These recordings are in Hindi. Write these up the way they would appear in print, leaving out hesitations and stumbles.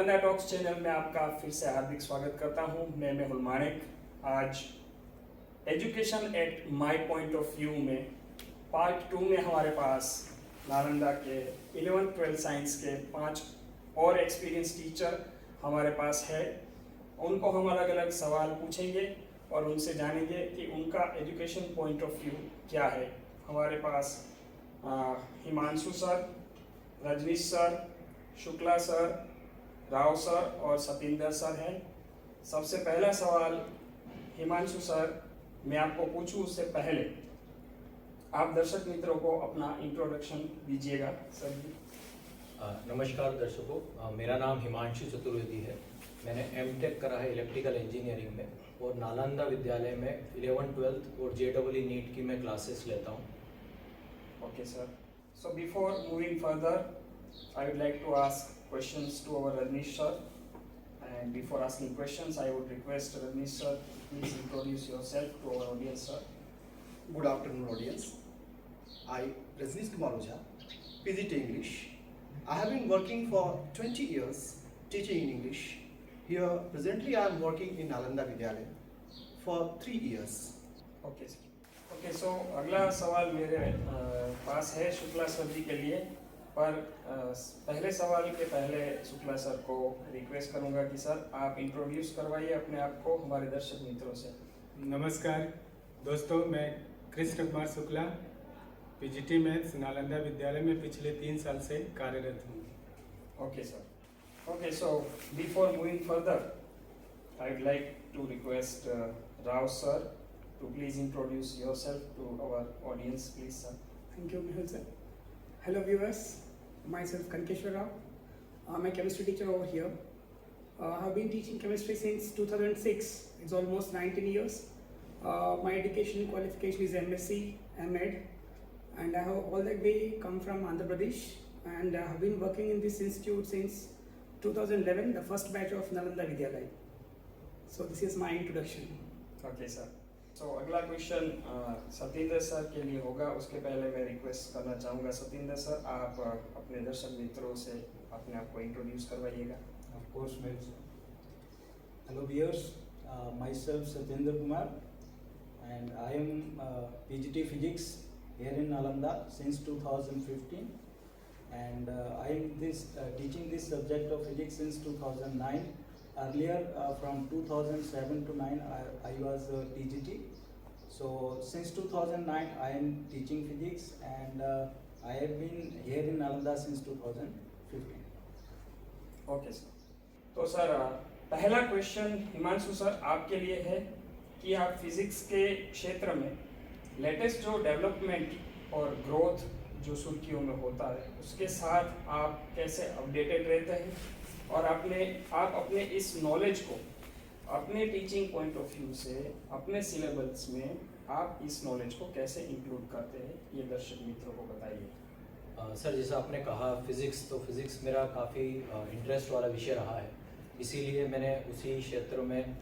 नालंदा टॉक्स चैनल में आपका फिर से हार्दिक स्वागत करता हूं। मैं मेहुल माणिक। आज education at my point of view में पार्ट 2 में हमारे पास नालंदा के 11th-12th साइंस के 5 और एक्सपीरियंस टीचर हमारे पास है। उनको हम अलग अलग सवाल पूछेंगे और उनसे जानेंगे कि उनका एजुकेशन पॉइंट ऑफ व्यू क्या है। हमारे पास Himanshu sir, Rajneesh sir, Shukla sir, Rao sir और सतिंदर सर हैं। सबसे पहला सवाल हिमांशु सर मैं आपको पूछूं उससे पहले आप दर्शक मित्रों को अपना इंट्रोडक्शन दीजिएगा सर जी। नमस्कार दर्शकों, मेरा नाम हिमांशु चतुर्वेदी है। मैंने एमटेक करा है इलेक्ट्रिकल इंजीनियरिंग में और नालंदा विद्यालय में 11th-12th और JEE नीट की मैं क्लासेस लेता हूँ। Okay sir, so before moving further I would like to ask questions to our Rajneesh sir, and before asking questions I would request Rajneesh sir please introduce yourself to our audience sir. Good afternoon audience. I Rajneesh Kumar Ojha, PGT English. I have been working for 20 years teaching in English. Here presently I am working in Nalanda Vidyalaya for 3 years. Okay sir. Okay, so अगला सवाल मेरे पास है शुक्ला सर जी के लिए, पर पहले सवाल के पहले शुक्ला सर को रिक्वेस्ट करूंगा कि सर आप इंट्रोड्यूस करवाइए अपने आप को हमारे दर्शक मित्रों से। नमस्कार दोस्तों, मैं कृष्ण कुमार शुक्ला PGT में नालंदा विद्यालय में पिछले 3 साल से कार्यरत हूँ। Okay sir, okay so before moving further I would like to request Rao sir to please introduce yourself to our audience please sir. Thank you, Mehul sir. Hello viewers, myself Kankeshwar Rao. I'm a chemistry teacher over here. I've been teaching chemistry since 2006. It's almost 19 years. My education qualification is MSc, MEd, and I have all that way come from Andhra Pradesh, and I have been working in this institute since 2011, the first batch of Nalanda Vidyalaya. So this is my introduction. Okay sir, so अगला क्वेश्चन सतिंदर सर के लिए होगा। उसके पहले मैं रिक्वेस्ट करना चाहूँगा सतिंदर सर आप अपने दर्शक मित्रों से अपने आप को इंट्रोड्यूस करवाइएगा। Of course, Mehul sir. Hello viewers, myself Satendra Kumar, and I am PGT Physics here in Nalanda since 2015, and I am teaching this subject of physics since 2009. Earlier, from 2007 to 9, I was PGT. So since 2009, I am teaching physics, and I have been here in Nalanda since 2015. Okay sir, तो सर पहला क्वेश्चन हिमांशु सर आपके लिए है कि आप फिजिक्स के क्षेत्र में लेटेस्ट जो डेवलपमेंट और ग्रोथ जो सुर्खियों में होता है उसके साथ आप कैसे अपडेटेड रहते हैं और आप अपने इस नॉलेज को अपने टीचिंग पॉइंट ऑफ व्यू से अपने सिलेबस में आप इस नॉलेज को कैसे इंक्लूड करते हैं, ये दर्शक मित्रों को बताइए। सर जैसा आपने कहा फिज़िक्स मेरा काफ़ी इंटरेस्ट वाला विषय रहा है, इसीलिए मैंने उसी क्षेत्र में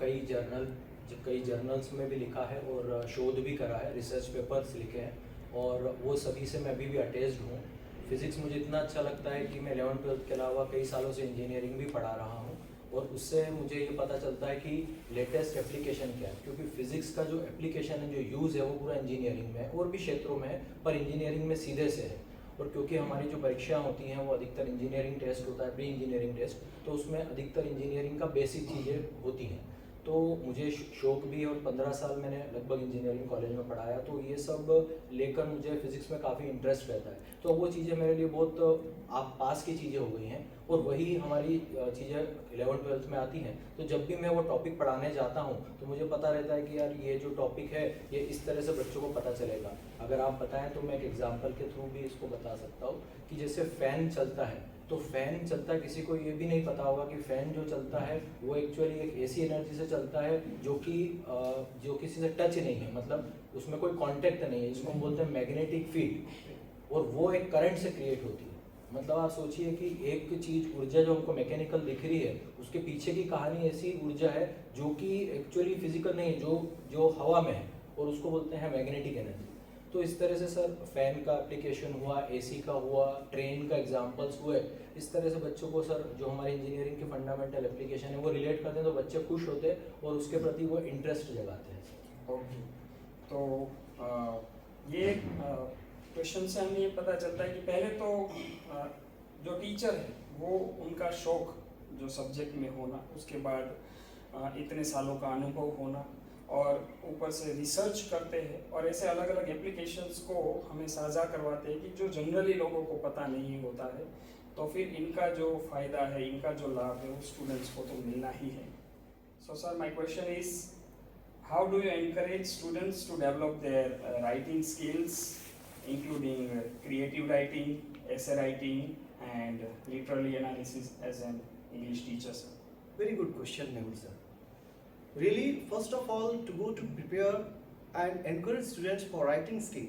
कई जर्नल्स में भी लिखा है और शोध भी करा है, रिसर्च पेपर्स लिखे हैं और वो सभी से मैं अभी भी अटैच्ड हूँ। फिज़िक्स मुझे इतना अच्छा लगता है कि मैं 11th-12th के अलावा कई सालों से इंजीनियरिंग भी पढ़ा रहा हूँ और उससे मुझे ये पता चलता है कि लेटेस्ट एप्लीकेशन क्या है, क्योंकि फिज़िक्स का जो एप्लीकेशन है, जो यूज़ है वो पूरा इंजीनियरिंग में है और भी क्षेत्रों में है, पर इंजीनियरिंग में सीधे से है। और क्योंकि हमारी जो परीक्षाएं होती हैं वो अधिकतर इंजीनियरिंग टेस्ट होता है, प्री इंजीनियरिंग टेस्ट, तो उसमें अधिकतर इंजीनियरिंग का बेसिक चीज़ें होती हैं। तो मुझे शौक भी है और 15 साल मैंने लगभग इंजीनियरिंग कॉलेज में पढ़ाया, तो ये सब लेकर मुझे फिज़िक्स में काफ़ी इंटरेस्ट रहता है। तो वो चीज़ें मेरे लिए बहुत आप पास की चीज़ें हो गई हैं और वही हमारी चीज़ें 11th-12th में आती हैं। तो जब भी मैं वो टॉपिक पढ़ाने जाता हूँ तो मुझे पता रहता है कि यार ये जो टॉपिक है ये इस तरह से बच्चों को पता चलेगा। अगर आप बताएं तो मैं एक एग्जाम्पल के थ्रू भी इसको बता सकता हूँ कि जैसे फ़ैन चलता है, तो फ़ैन चलता है, किसी को ये भी नहीं पता होगा कि फ़ैन जो चलता है वो एक्चुअली एक ऐसी एनर्जी से चलता है जो किसी से टच नहीं है, मतलब उसमें कोई कांटेक्ट नहीं है, जिसको हम बोलते हैं मैग्नेटिक फील्ड, और वो एक करंट से क्रिएट होती है। मतलब आप सोचिए कि एक चीज़ ऊर्जा जो हमको मैकेनिकल दिख रही है उसके पीछे की कहानी ऐसी ऊर्जा है जो कि एक्चुअली फिजिकल नहीं है, जो हवा में है, और उसको बोलते हैं मैग्नेटिक एनर्जी। तो इस तरह से सर फैन का एप्लीकेशन हुआ, एसी का हुआ, ट्रेन का एग्जांपल्स हुए, इस तरह से बच्चों को सर जो हमारी इंजीनियरिंग के फंडामेंटल एप्लीकेशन है वो रिलेट करते हैं तो बच्चे खुश होते हैं और उसके प्रति वो इंटरेस्ट जगाते हैं। ओके, तो ये क्वेश्चन से हमें ये पता चलता है कि पहले तो जो टीचर है वो उनका शौक जो सब्जेक्ट में होना, उसके बाद इतने सालों का अनुभव होना और ऊपर से रिसर्च करते हैं और ऐसे अलग अलग एप्लीकेशंस को हमें साझा करवाते हैं कि जो जनरली लोगों को पता नहीं होता है, तो फिर इनका जो फ़ायदा है, इनका जो लाभ है वो स्टूडेंट्स को तो मिलना ही है। So sir, my question is, how do you encourage students to develop their writing skills including creative writing, essay writing and literary analysis as an English teacher, sir? Very good question, Mehul sir. Really, first of all, to go to prepare and encourage students for writing skill,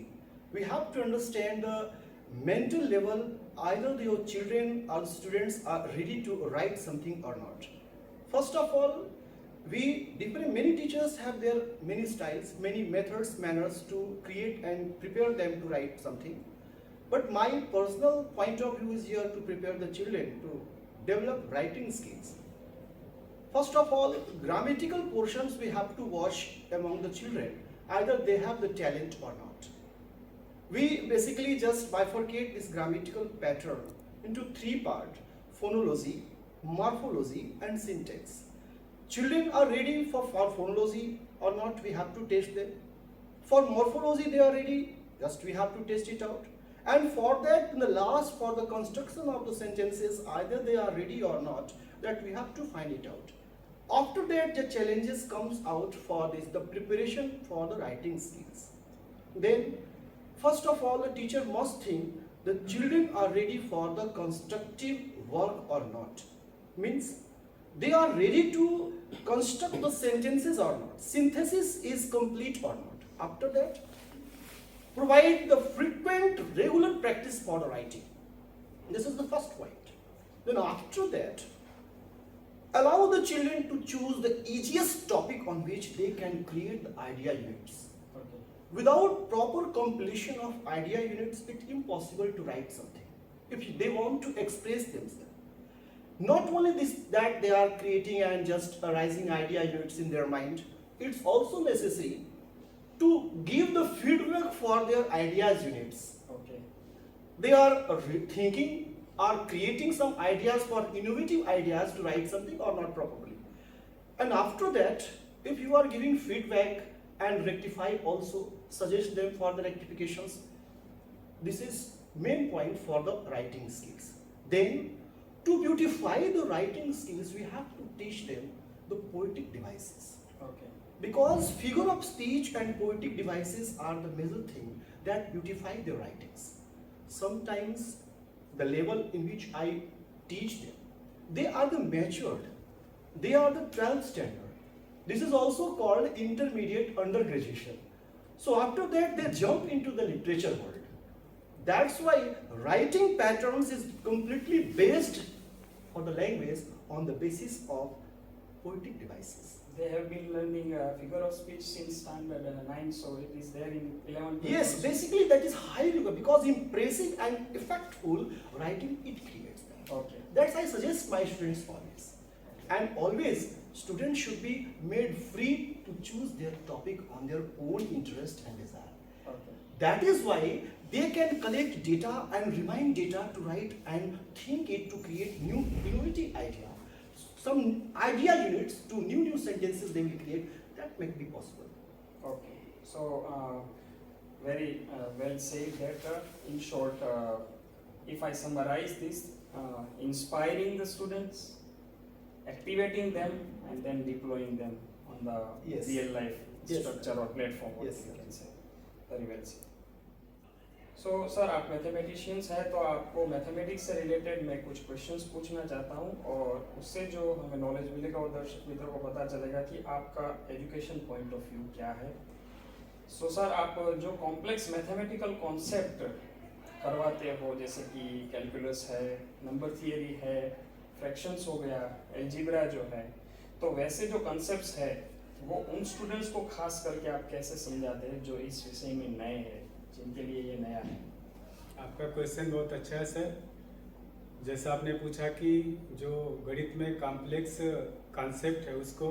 we have to understand the mental level, either your children or students are ready to write something or not. First of all, many teachers have their many styles, many methods, manners to create and prepare them to write something. But my personal point of view is here to prepare the children to develop writing skills. First of all, grammatical portions we have to watch among the children, either they have the talent or not. We basically just bifurcate this grammatical pattern into three parts: phonology, morphology and syntax. Children are ready for phonology or not, we have to test them. For morphology they are ready, just we have to test it out. And for that, in the last, for the construction of the sentences, either they are ready or not, that we have to find it out. After that, the challenges comes out for this, the preparation for the writing skills. Then, first of all, the teacher must think the children are ready for the constructive work or not. Means, they are ready to construct the sentences or not. Synthesis is complete or not. After that, provide the frequent, regular practice for the writing. This is the first point. Then after that, allow the children to choose the easiest topic on which they can create the idea units. Okay. Without proper completion of idea units, it's impossible to write something. If they want to express themselves. Not only this, that they are creating and just arising idea units in their mind, it's also necessary to give the feedback for their ideas units. Okay. They are thinking or creating some ideas for innovative ideas to write something or not properly. And after that, if you are giving feedback and rectify also, suggest them for the rectifications. This is main point for the writing skills. Then, to beautify the writing skills, we have to teach them the poetic devices. Okay. Because figure of speech and poetic devices are the major thing that beautify their writings. Sometimes the level in which I teach them, they are the matured, they are the 12th standard. This is also called intermediate undergraduation. So after that they jump into the literature world. That's why writing patterns is completely based for the language on the basis of poetic devices. They have been learning figure of speech since standard 9, so it is there in 11. Yes, basically that is highly because impressive and effectful writing it creates that. Okay. That's I suggest my students always. And always students should be made free to choose their topic on their own interest and desire. Okay. That is why they can collect data and remind data to write and think it to create new innovative idea. Some idea units to new sentences they will create, that may be possible. Okay. So very well said that in short, if I summarize this, inspiring the students, activating them and then deploying them on the Yes. real life Yes, structure sir. or platform, what Yes, you sir. can say. Very well said. So sir, आप मैथमेटिशियंस हैं तो आपको मैथमेटिक्स से रिलेटेड मैं कुछ क्वेश्चंस पूछना चाहता हूं और उससे जो हमें नॉलेज मिलेगा और दर्शक मित्रों को पता चलेगा कि आपका एजुकेशन पॉइंट ऑफ व्यू क्या है। सो सर, आप जो कॉम्प्लेक्स मैथमेटिकल कॉन्सेप्ट करवाते हो, जैसे कि कैलकुलस है, नंबर थियरी है, फ्रैक्शंस हो गया, अलजेब्रा जो है, तो वैसे जो कॉन्सेप्ट्स है वो उन स्टूडेंट्स को खास करके आप कैसे समझाते हैं जो इस विषय में नए हैं, जिनके लिए ये नया है? आपका क्वेश्चन बहुत अच्छा है सर। जैसा आपने पूछा कि जो गणित में कॉम्प्लेक्स कॉन्सेप्ट है उसको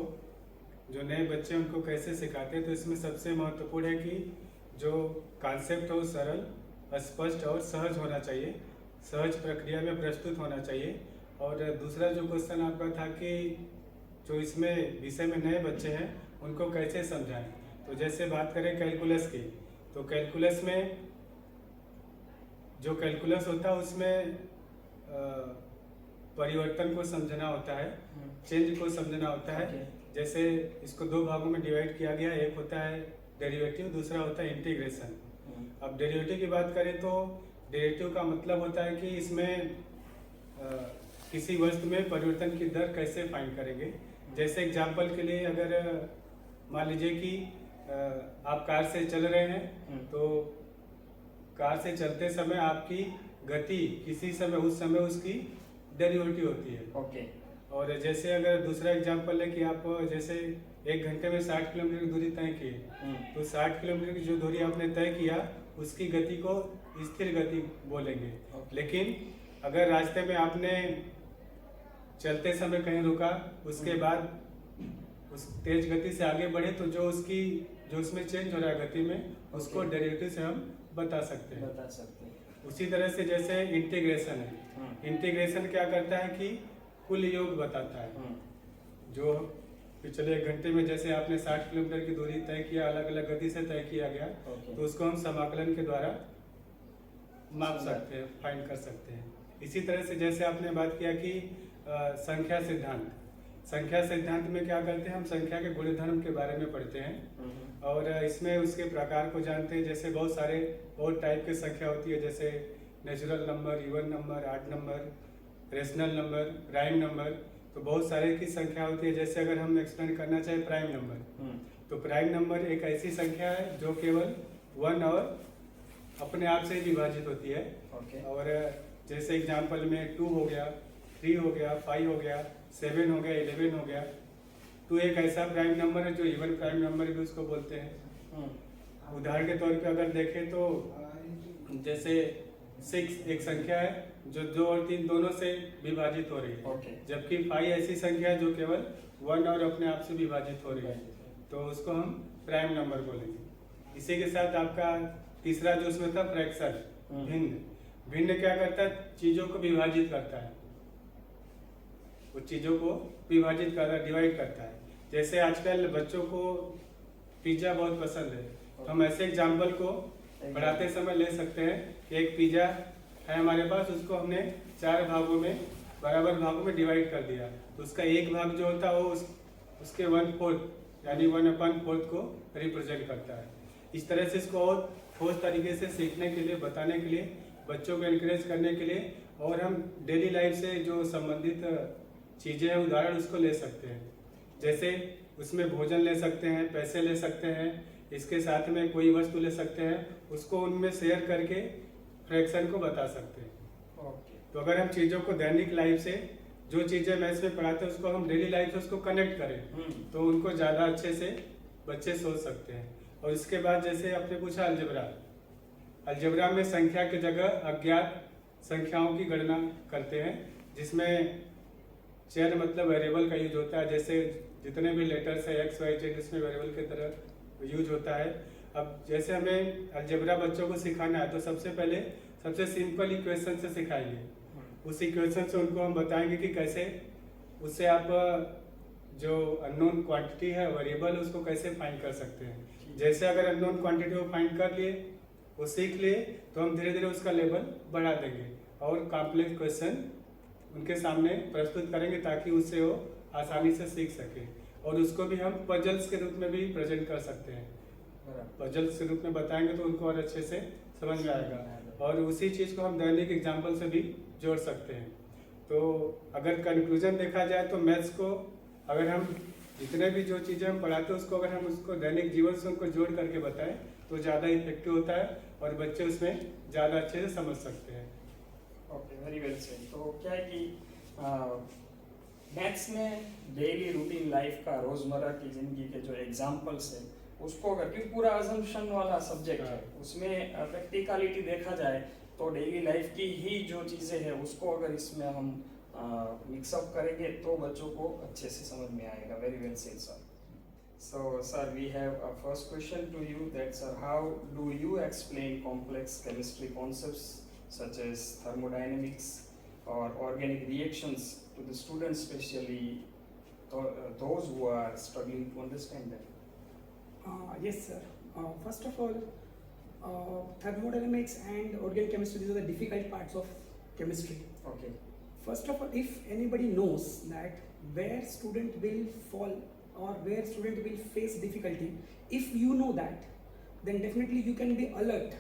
जो नए बच्चे हैं उनको कैसे सिखाते हैं, तो इसमें सबसे महत्वपूर्ण है कि जो कॉन्सेप्ट हो सरल, स्पष्ट और सहज होना चाहिए, सहज प्रक्रिया में प्रस्तुत होना चाहिए। और दूसरा जो क्वेश्चन आपका था कि जो इसमें विषय में नए बच्चे हैं उनको कैसे समझाएं, तो जैसे बात करें कैलकुलस की, तो कैलकुलस में जो कैलकुलस होता है उसमें परिवर्तन को समझना होता है, चेंज को समझना होता है। Okay. जैसे इसको दो भागों में डिवाइड किया गया, एक होता है डेरिवेटिव, दूसरा होता है इंटीग्रेशन। अब डेरिवेटिव की बात करें तो डेरिवेटिव का मतलब होता है कि इसमें किसी वस्तु में परिवर्तन की दर कैसे फाइंड करेंगे। जैसे एग्जांपल के लिए अगर मान लीजिए कि आप कार से चल रहे हैं, तो कार से चलते समय आपकी गति किसी समय उस समय उसकी डेरिवेटिव होती है। ओके। और जैसे अगर दूसरा एग्जांपल है कि आप जैसे 1 घंटे में 60 किलोमीटर की दूरी तय की, तो 60 किलोमीटर की जो दूरी आपने तय किया उसकी गति को स्थिर गति बोलेंगे। लेकिन अगर रास्ते में आपने चलते समय कहीं रुका, उसके बाद उस तेज गति से आगे बढ़े, तो जो उसमें चेंज हो रहा है गति में, उसको डेरिवेटिव से हम बता सकते हैं। उसी तरह से जैसे इंटीग्रेशन है, इंटीग्रेशन क्या करता है कि कुल योग बताता है। जो पिछले 1 घंटे में जैसे आपने 60 किलोमीटर की दूरी तय किया, अलग अलग गति से तय किया गया, तो उसको हम समाकलन के द्वारा माप सकते हैं, फाइंड कर सकते हैं। इसी तरह से जैसे आपने बात किया कि संख्या सिद्धांत, संख्या सिद्धांत में क्या करते हैं, हम संख्या के गुणधर्म के बारे में पढ़ते हैं और इसमें उसके प्रकार को जानते हैं। जैसे बहुत टाइप की संख्या होती है, जैसे natural number, even number, odd number, rational number, prime number, तो बहुत सारे की संख्या होती है। जैसे अगर हम एक्सप्लेन करना चाहें प्राइम नंबर, तो प्राइम नंबर एक ऐसी संख्या है जो केवल 1 और अपने आप से ही विभाजित होती है। और जैसे एग्जांपल में 2 हो गया, 3 हो गया, 5 हो गया, 7 हो गया, 11 हो गया। 2 एक ऐसा प्राइम नंबर है जो इवन प्राइम नंबर भी उसको बोलते हैं। उदाहरण के तौर पे अगर देखें तो जैसे 6 एक संख्या है जो 2 और 3 दोनों से विभाजित हो रही है, जबकि 5 ऐसी संख्या है जो केवल 1 और अपने आप से विभाजित हो रही है, तो उसको हम प्राइम नंबर बोलेंगे। इसी के साथ आपका तीसरा जो उसमें था फ्रैक्शन, भिन्न। भिन्न क्या करता है, चीजों को विभाजित करता है, वो चीजों को विभाजित करता है, डिवाइड करता है। जैसे आजकल बच्चों को पिज्जा बहुत पसंद है, तो हम ऐसे एग्जाम्पल को पढ़ाते समय ले सकते हैं कि एक पिज्जा है हमारे पास, उसको हमने 4 भागों में बराबर भागों में डिवाइड कर दिया, तो उसका एक भाग जो होता है वो उसके 1/4 यानी 1/4 को रिप्रेजेंट करता है। इस तरह से इसको और ठोस तरीके से सीखने के लिए, बताने के लिए, बच्चों को एनकरेज करने के लिए, और हम डेली लाइफ से जो संबंधित चीज़ें हैं उदाहरण उसको ले सकते हैं। जैसे उसमें भोजन ले सकते हैं, पैसे ले सकते हैं, इसके साथ में कोई वस्तु ले सकते हैं, उसको उनमें शेयर करके फ्रैक्शन को बता सकते हैं। तो अगर हम चीज़ों को दैनिक लाइफ से, जो चीज़ें मैथ्स में पढ़ाते हैं उसको हम डेली लाइफ से उसको कनेक्ट करें, तो उनको ज़्यादा अच्छे से बच्चे सोच सकते हैं। और इसके बाद जैसे आपने पूछा अलजेब्रा में संख्या की जगह अज्ञात संख्याओं की गणना करते हैं, जिसमें चर मतलब वेरिएबल का यूज होता है। जैसे जितने भी लेटर्स है x, y, z इसमें वेरिएबल की तरह यूज होता है। अब जैसे हमें अलजेब्रा बच्चों को सिखाना है, तो सबसे पहले सबसे सिंपल इक्वेशन से सिखाएंगे। उस इक्वेशन से उनको हम बताएंगे कि कैसे उससे आप जो अननोन क्वांटिटी है, वेरिएबल, उसको कैसे फाइंड कर सकते हैं। जैसे अगर अननोन क्वांटिटी को फाइंड कर लिए, वो सीख लिए, तो हम धीरे धीरे उसका लेवल बढ़ा देंगे और कॉम्प्लेक्स क्वेश्चन उनके सामने प्रस्तुत करेंगे ताकि उससे वो आसानी से सीख सके। और उसको भी हम पजल्स के रूप में भी प्रेजेंट कर सकते हैं। पजल्स के रूप में बताएंगे तो उनको और अच्छे से समझ में आएगा। और उसी चीज़ को हम दैनिक एग्जाम्पल से भी जोड़ सकते हैं। तो अगर कंक्लूजन देखा जाए तो मैथ्स को अगर हम जितने भी जो चीज़ें हम पढ़ाते हैं उसको अगर हम उसको दैनिक जीवन से उनको जोड़ करके बताएं तो ज़्यादा इफेक्टिव होता है और बच्चे उसमें ज़्यादा अच्छे से समझ सकते हैं। Okay, very well said. तो क्या है कि मैथ्स में डेली रूटीन लाइफ का, रोज़मर्रा की ज़िंदगी के जो एग्जाम्पल्स हैं उसको अगर, क्योंकि पूरा अजम्पशन वाला सब्जेक्ट है, उसमें प्रैक्टिकलिटी देखा जाए तो डेली लाइफ की ही जो चीज़ें हैं उसको अगर इसमें हम मिक्सअप करेंगे तो बच्चों को अच्छे से समझ में आएगा. Very well said sir. So sir, we have a first question to you, that sir, how do you explain complex chemistry concepts such as thermodynamics or organic reactions to the students, especially those who are struggling to understand them? Yes, sir. First of all, thermodynamics and organic chemistry, these are the difficult parts of chemistry. Okay. First of all, if anybody knows that where student will fall or where student will face difficulty, if you know that, then definitely you can be alert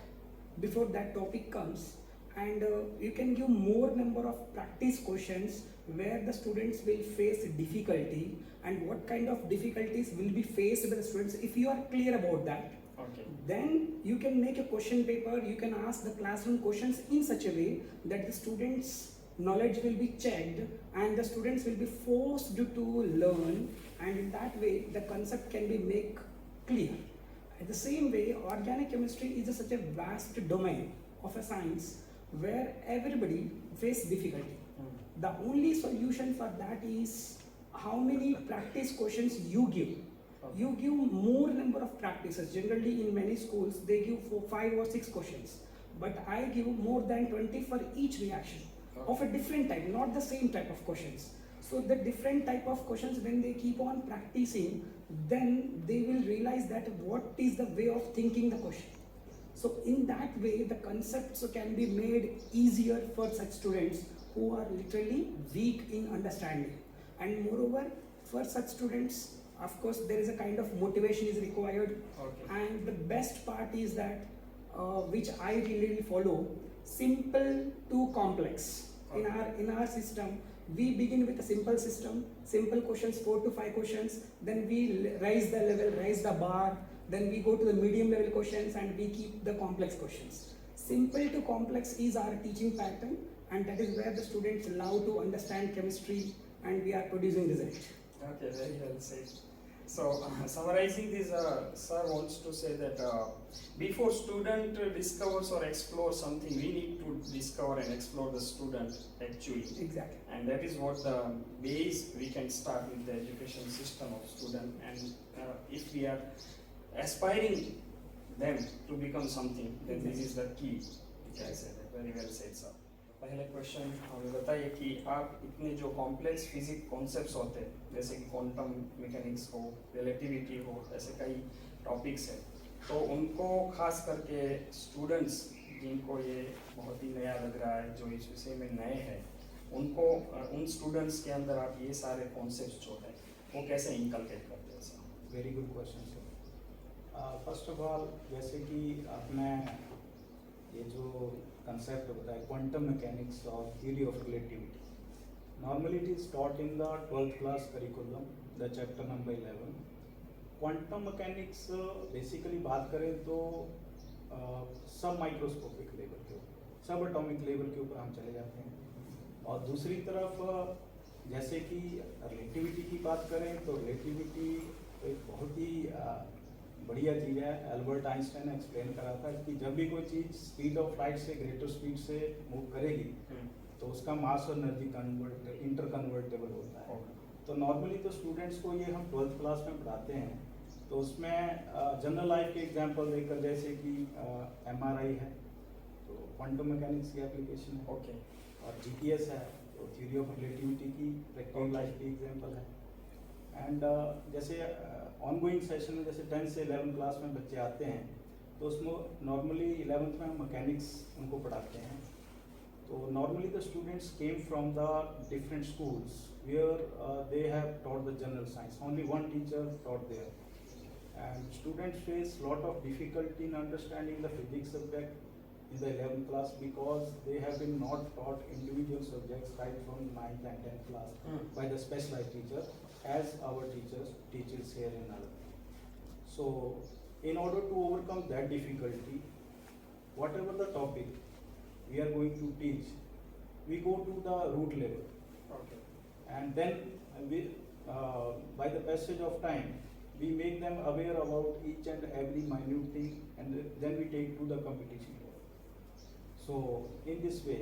before that topic comes, and you can give more number of practice questions where the students will face difficulty and what kind of difficulties will be faced by the students. If you are clear about that, Okay. then you can make a question paper, you can ask the classroom questions in such a way that the students' knowledge will be checked and the students will be forced to learn, and in that way the concept can be made clear. At the same way, organic chemistry is such a vast domain of a science where everybody faces difficulty. The only solution for that is how many practice questions you give. You give more number of practices. Generally in many schools they give 5 or 6 questions, but I give more than 20 for each reaction of a different type, not the same type of questions. So the different type of questions, when they keep on practicing, then they will realize that what is the way of thinking the question. So in that way the concepts can be made easier for such students who are literally weak in understanding. And moreover, for such students, of course there is a kind of motivation is required. Okay. And the best part is that which I really follow, simple to complex. In our system, we begin with a simple system, simple questions, 4 to 5 questions, then we raise the level, raise the bar, then we go to the medium level questions, and we keep the complex questions. Simple to complex is our teaching pattern, and that is where the students love to understand chemistry, and we are producing result. Okay, very well said. So, summarizing this, sir wants to say that before student discovers or explores something, we need to discover and explore the student actually. Exactly. And that is what the base we can start with the education system of student. And if we are aspiring them to become something, then this is the key. I said that. Very well said, sir. पहले क्वेश्चन हमें बताइए कि आप इतने जो कॉम्प्लेक्स फिजिक्स कॉन्सेप्ट्स होते हैं, जैसे कि क्वांटम मैकेनिक्स हो, रिलेटिविटी हो, ऐसे कई टॉपिक्स हैं, तो उनको खास करके स्टूडेंट्स जिनको ये बहुत ही नया लग रहा है, जो इस विषय में नए हैं, उनको उन स्टूडेंट्स के अंदर आप ये सारे कॉन्सेप्ट्स जो हैं वो कैसे इनकलकेट करते हैं sir? Very good question sir. First of all, जैसे कि आपने ये जो कंसेप्ट बताया क्वांटम मैकेनिक्स और theory of relativity, normally it is taught in the 12th class curriculum, the chapter number 11. Quantum mechanics basically बात करें तो सब माइक्रोस्कोपिक लेवल के ऊपर, सब एटॉमिक लेवल के ऊपर हम चले जाते हैं. और दूसरी तरफ जैसे कि रिलेटिविटी की बात करें तो रिलेटिविटी एक बहुत ही बढ़िया चीज़ है. एल्बर्ट आइंस्टाइन ने एक्सप्लेन करा था कि जब भी कोई चीज़ स्पीड ऑफ लाइट से ग्रेटर स्पीड से मूव करेगी तो उसका मास और एनर्जी इंटर कन्वर्टेबल होता है. तो नॉर्मली तो स्टूडेंट्स को ये हम 12th क्लास में पढ़ाते हैं, तो उसमें जनरल लाइफ के एग्जांपल देकर, जैसे कि MRI है तो क्वांटम मैकेनिक्स की एप्लीकेशन है. ओके. और GPS है तो थ्योरी ऑफ रिलेटिविटी की प्रैक्टिकल लाइफ की एग्जांपल है. एंड जैसे ऑनगोइंग सेशन में जैसे 10 से 11 क्लास में बच्चे आते हैं तो उसमें नॉर्मली 11th में हम मैकेनिक्स उनको पढ़ाते हैं. तो normally the students came from the different schools where they have taught the general science, only one teacher taught there, and students face lot of difficulty in understanding the physics subject in the 11th class because they have been not taught individual subjects right from 9th and 10th class by the specialized teacher as our teachers teaches here in Nalanda. So in order to overcome that difficulty, whatever the topic we are going to teach, we go to the root level. Okay. And then we by the passage of time we make them aware about each and every minute thing, and then we take to the competition level. So in this way,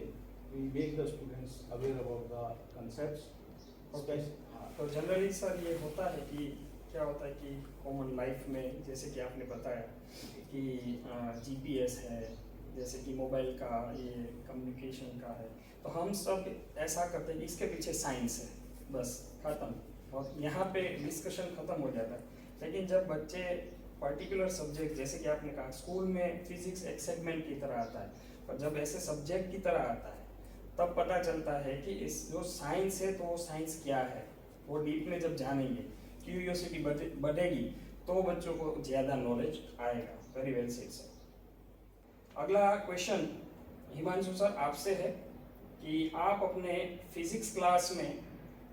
we make the students aware about the concepts. Okay. हाँ, तो जनरली सर ये होता है कि क्या होता है कि कॉमन लाइफ में जैसे कि आपने बताया कि जीपीएस है, जैसे कि मोबाइल का ये कम्युनिकेशन का है, तो हम सब ऐसा करते हैं कि इसके पीछे साइंस है, बस खत्म, और यहाँ पे डिस्कशन खत्म हो जाता है। लेकिन जब बच्चे पर्टिकुलर सब्जेक्ट, जैसे कि आपने कहा स्कूल में फिजिक्स एक सेगमेंट की तरह आता है, पर जब ऐसे सब्जेक्ट की तरह आता है तब पता चलता है कि इस जो साइंस है तो वो साइंस क्या है, वो डीप में जब जानेंगे, क्यूरियोसिटी बढ़ेगी, तो बच्चों को ज़्यादा नॉलेज आएगा। Very well said sir. अगला क्वेश्चन हिमांशु सर आपसे है कि आप अपने फिजिक्स क्लास में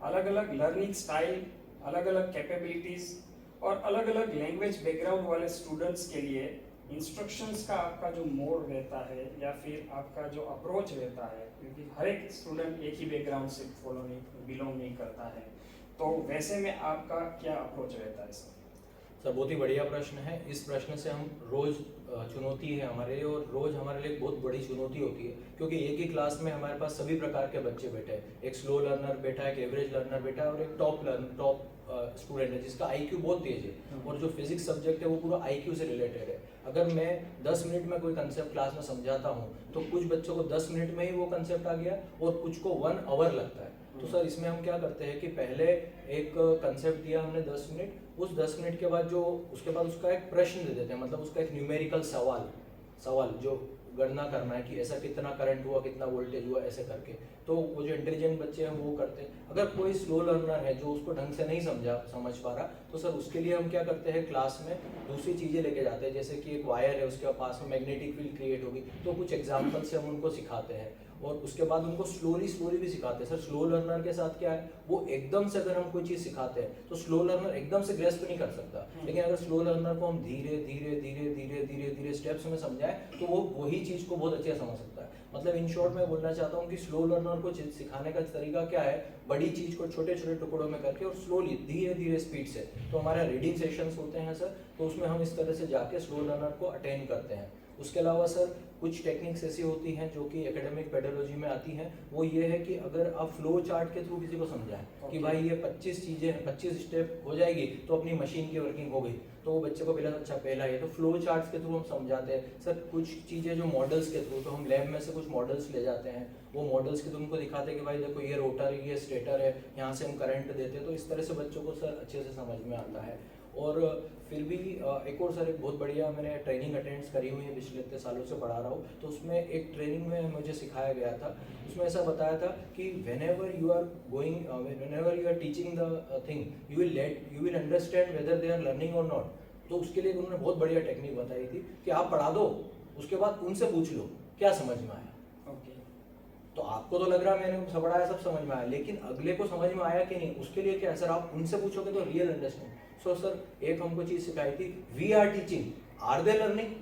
अलग अलग लर्निंग स्टाइल, अलग अलग कैपेबिलिटीज़ और अलग अलग लैंग्वेज बैकग्राउंड वाले स्टूडेंट्स के लिए इंस्ट्रक्शंस का आपका जो मोड रहता है या फिर आपका जो अप्रोच रहता है, क्योंकि हर एक स्टूडेंट एक ही बैकग्राउंड से बिलोंग नहीं करता है, तो वैसे में आपका क्या अप्रोच रहता है सर? सर बहुत ही बढ़िया प्रश्न है। इस प्रश्न से हम रोज़ चुनौती है हमारे लिए, और रोज़ हमारे लिए बहुत बड़ी चुनौती होती है, क्योंकि एक ही क्लास में हमारे पास सभी प्रकार के बच्चे बैठे हैं। एक स्लो लर्नर बैठा है, एक एवरेज लर्नर बैठा है और एक टॉप स्टूडेंट है जिसका आईक्यू बहुत तेज है, और जो फिजिक्स सब्जेक्ट है वो पूरा आईक्यू से रिलेटेड है। अगर मैं 10 मिनट में कोई कंसेप्ट क्लास में समझाता हूँ तो कुछ बच्चों को 10 मिनट में ही वो कंसेप्ट आ गया और कुछ को 1 आवर लगता है। तो सर इसमें हम क्या करते हैं कि पहले एक कंसेप्ट दिया हमने 10 मिनट, उस 10 मिनट के बाद उसके बाद उसका एक प्रश्न दे देते हैं, मतलब उसका एक न्यूमेरिकल सवाल जो गणना करना है कि ऐसा कितना करंट हुआ, कितना वोल्टेज हुआ, ऐसे करके। तो वो जो इंटेलिजेंट बच्चे हैं वो करते हैं। अगर कोई स्लो लर्नर है जो उसको ढंग से नहीं समझ पा रहा, तो सर उसके लिए हम क्या करते हैं, क्लास में दूसरी चीज़ें लेके जाते हैं, जैसे कि एक वायर है उसके पास में मैग्नेटिक फील्ड क्रिएट होगी, तो कुछ एग्जाम्पल से हम उनको सिखाते हैं और उसके बाद उनको स्लोली भी सिखाते हैं। सर स्लो लर्नर के साथ क्या है, वो एकदम से अगर हम कोई चीज़ सिखाते हैं तो स्लो लर्नर एकदम से ग्रेस्प नहीं कर सकता, लेकिन अगर स्लो लर्नर को हम धीरे धीरे स्टेप्स में समझाएं तो वो वही चीज़ को बहुत अच्छे से समझ सकता है। मतलब इन शॉर्ट मैं बोलना चाहता हूँ कि स्लो लर्नर को सिखाने का तरीका क्या है, बड़ी चीज़ को छोटे छोटे टुकड़ों में करके और स्लोली धीरे स्पीड से। तो हमारे रीडिंग सेशंस होते हैं सर, तो उसमें हम इस तरह से जाके स्लो लर्नर को अटेंड करते हैं। उसके अलावा सर कुछ टेक्निक्स ऐसी होती हैं जो कि एकेडमिक पेडोलॉजी में आती हैं, वो ये है कि अगर आप फ्लो चार्ट के थ्रू किसी को समझाएं कि भाई ये 25 स्टेप हो जाएगी तो अपनी मशीन की वर्किंग हो गई, तो वो बच्चे को पहला ये तो फ्लो चार्ट्स के थ्रू हम समझाते हैं। सर कुछ चीज़ें जो मॉडल्स के थ्रू, तो हम लैब में से कुछ मॉडल्स ले जाते हैं, वो मॉडल्स के थ्रू उनको दिखाते हैं कि भाई देखो ये रोटर है, ये स्टेटर है, यहाँ से हम करंट देते हैं। तो इस तरह से बच्चों को सर अच्छे से समझ में आता है। और फिर भी एक और सर एक बहुत बढ़िया मैंने ट्रेनिंग अटेंड करी हुई है, पिछले इतने सालों से पढ़ा रहा हूँ, तो उसमें एक ट्रेनिंग में मुझे सिखाया गया था, उसमें ऐसा बताया था कि whenever you are teaching the thing, you will understand whether they are learning or not। तो उसके लिए उन्होंने बहुत बढ़िया टेक्निक बताई थी कि आप पढ़ा दो, उसके बाद उनसे पूछ लो क्या समझ में आया। ओके, तो आपको तो लग रहा है मैंने सब पढ़ाया सब समझ में आया, लेकिन अगले को समझ में आया कि नहीं, उसके लिए क्या है सर, आप उनसे पूछोगे तो रियल अंडरस्टैंड। सो सर एक हमको चीज़ सिखाई थी, we are teaching, are they learning.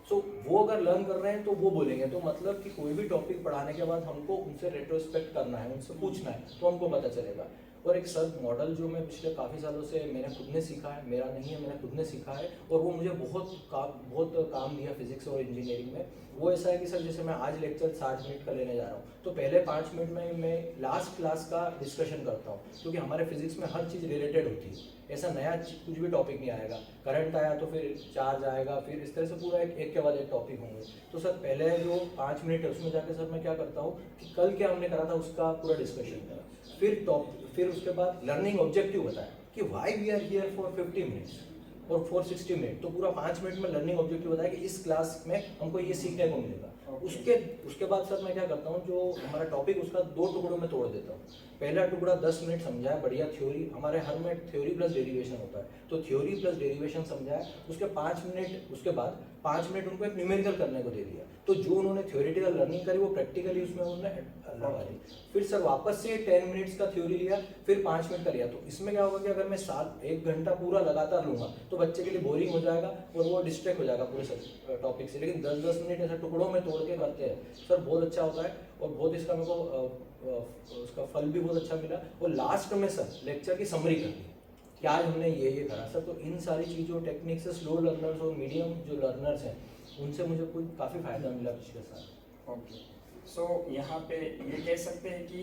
So वो अगर लर्न कर रहे हैं तो वो बोलेंगे, तो मतलब कि कोई भी टॉपिक पढ़ाने के बाद हमको उनसे रेट्रोस्पेक्ट करना है, उनसे पूछना है, तो हमको पता चलेगा। और एक सर मॉडल जो मैं पिछले काफ़ी सालों से मैंने खुद ने सीखा है, मेरा नहीं है, मैंने खुद ने सीखा है, और वो मुझे बहुत काम दिया फिजिक्स और इंजीनियरिंग में। वो ऐसा है कि सर जैसे मैं आज लेक्चर 60 मिनट का लेने जा रहा हूँ, तो पहले 5 मिनट में मैं लास्ट क्लास का डिस्कशन करता हूँ, क्योंकि हमारे फिजिक्स में हर चीज़ रिलेटेड होती है, ऐसा नया कुछ भी टॉपिक नहीं आएगा। करंट आया तो फिर चार्ज आएगा, फिर इस तरह से पूरा एक के बाद एक टॉपिक होंगे। तो सर पहले जो 5 मिनट है उसमें जाके सर मैं क्या करता हूँ कि कल क्या हमने करा था उसका पूरा डिस्कशन करा, फिर उसके बाद लर्निंग ऑब्जेक्टिव बताया कि why we are here for 50 minutes और फॉर 60 मिनट। तो पूरा 5 मिनट में लर्निंग ऑब्जेक्टिव बताया कि इस क्लास में हमको ये सीखने को मिलेगा। उसके बाद सर मैं क्या करता हूँ, जो हमारा टॉपिक उसका 2 टुकड़ों में तोड़ देता हूँ। पहला टुकड़ा 10 मिनट समझाया, बढ़िया थ्योरी, हमारे हर में थ्योरी प्लस डेरिवेशन होता है, तो थ्योरी प्लस डेरिवेशन समझाया। उसके बाद 5 मिनट उनको एक न्यूमेरिकल करने को दे दिया, तो जो उन्होंने थ्योरेटिकल लर्निंग करी वो प्रैक्टिकली उसमें उन्होंने लगा दी। फिर सर वापस से 10 मिनट्स का थ्योरी लिया, फिर 5 मिनट का लिया। तो इसमें क्या होगा कि अगर मैं 1 घंटा पूरा लगातार लूंगा तो बच्चे के लिए बोरिंग हो जाएगा और वो डिस्ट्रैक्ट हो जाएगा पूरे टॉपिक से। लेकिन 10-10 मिनट ऐसे टुकड़ों में तोड़ के करते हैं सर, बहुत अच्छा होता है और बहुत इसका मेरे को उसका फल भी बहुत अच्छा मिला। और लास्ट में सर लेक्चर की समरी कर दी कि आज हमने ये करा सर। तो इन सारी चीज़ों टेक्निक से स्लो लर्नर्स और मीडियम जो लर्नर्स हैं उनसे मुझे कुछ काफ़ी फ़ायदा मिला पिछले साल। ओके, सो यहाँ पे ये कह सकते हैं कि